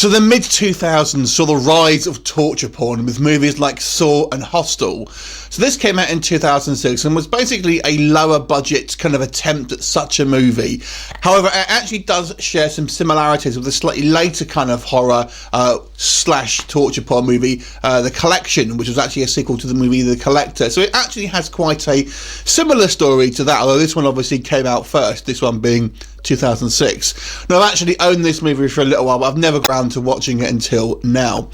So the mid-2000s saw the rise of torture porn with movies like Saw and Hostel. So this came out in 2006 and was basically a lower budget kind of attempt at such a movie. However, it actually does share some similarities with a slightly later kind of horror slash torture porn movie, The Collection, which was actually a sequel to the movie The Collector. So it actually has quite a similar story to that, although this one obviously came out first, this one being 2006. Now, I've actually owned this movie for a little while, but I've never got around to watching it until now.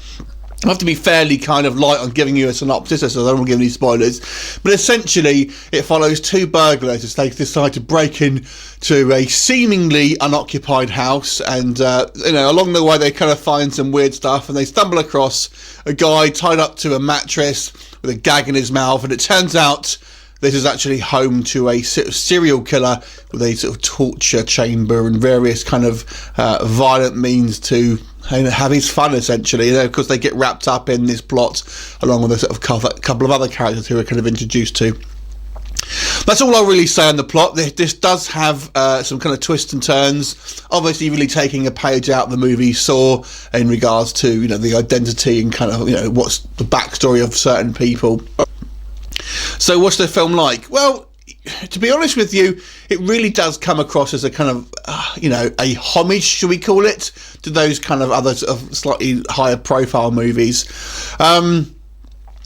I have to be fairly kind of light on giving you a synopsis, so I don't want to give any spoilers. But essentially, it follows two burglars as they decide to break into a seemingly unoccupied house, and along the way they kind of find some weird stuff, and they stumble across a guy tied up to a mattress with a gag in his mouth, and it turns out this is actually home to a sort of serial killer with a sort of torture chamber and various kind of violent means to have his fun, essentially. Because they get wrapped up in this plot along with a sort of couple of other characters who are kind of introduced to. That's all I'll really say on the plot. This does have some kind of twists and turns, obviously really taking a page out of the movie Saw in regards to the identity and kind of what's the backstory of certain people. So what's the film like? Well, to be honest with you, it really does come across as a kind of, a homage, should we call it, to those kind of other sort of slightly higher profile movies.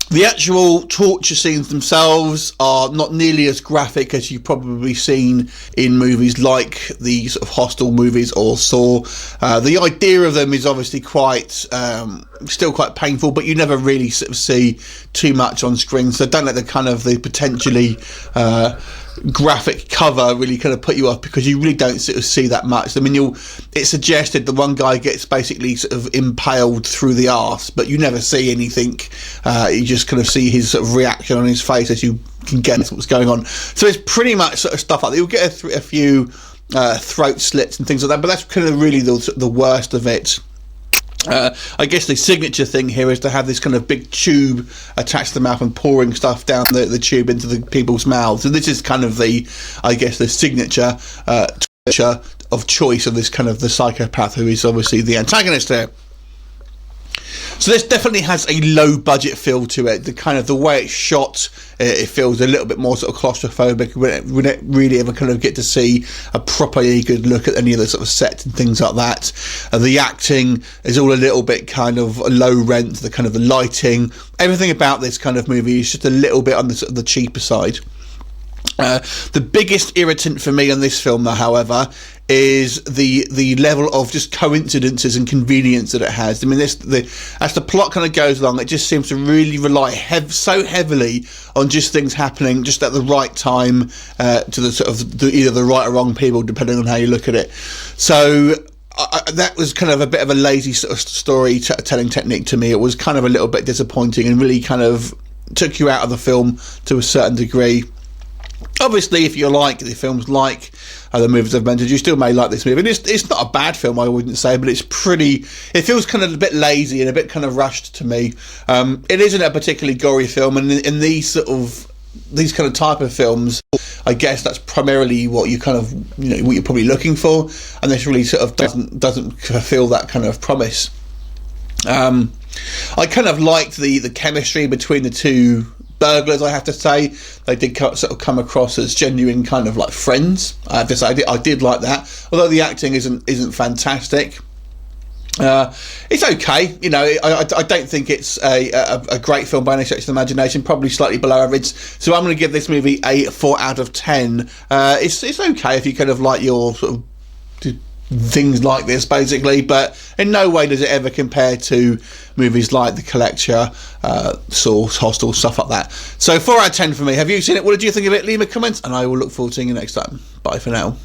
The actual torture scenes themselves are not nearly as graphic as you've probably seen in movies like the sort of Hostel movies or Saw. The idea of them is obviously still quite painful, but you never really sort of see too much on screen, so don't let the potentially graphic cover really kind of put you off, because you really don't sort of see that much. I mean, it's suggested the one guy gets basically sort of impaled through the arse, but you never see anything. You just kind of see his sort of reaction on his face as you can guess what's going on. So it's pretty much sort of stuff like that. You'll get a few throat slits and things like that, but that's kind of really the worst of it. I guess the signature thing here is to have this kind of big tube attached to the mouth and pouring stuff down the tube into the people's mouths. And this is kind of the signature torture of choice of this kind of the psychopath who is obviously the antagonist here. So this definitely has a low budget feel to it. The way it's shot, it feels a little bit more sort of claustrophobic. We don't really ever kind of get to see a properly good look at any of the sort of sets and things like that. The acting is all a little bit kind of low rent. The lighting, everything about this kind of movie is just a little bit on the sort of the cheaper side. The biggest irritant for me on this film, though, however, is the level of just coincidences and convenience that it has. I mean, as the plot kind of goes along, it just seems to really rely so heavily on just things happening just at the right time to the sort of either the right or wrong people, depending on how you look at it. So that was kind of a bit of a lazy sort of storytelling technique to me. It was kind of a little bit disappointing and really kind of took you out of the film to a certain degree. Obviously, if you like the films like the movies I've mentioned, you still may like this movie. And it's not a bad film, I wouldn't say, but it feels kind of a bit lazy and a bit kind of rushed to me. It isn't a particularly gory film, and in these kind of type of films, I guess that's primarily what you kind of what you're probably looking for, and this really sort of doesn't fulfill that kind of promise. I kind of liked the chemistry between the two burglars, I have to say. They did sort of come across as genuine kind of like friends. I have to say I did like that, although the acting isn't fantastic. It's okay, I don't think it's a great film by any stretch of the imagination, probably slightly below average, so I'm going to give this movie a 4 out of 10. It's okay if you kind of like your sort of things like this, basically, but in no way does it ever compare to movies like The Collector, Saw, Hostel, stuff like that. So 4 out of 10 for me. Have you seen it? What did you think of it? Leave a comment and I will look forward to seeing you next time. Bye for now.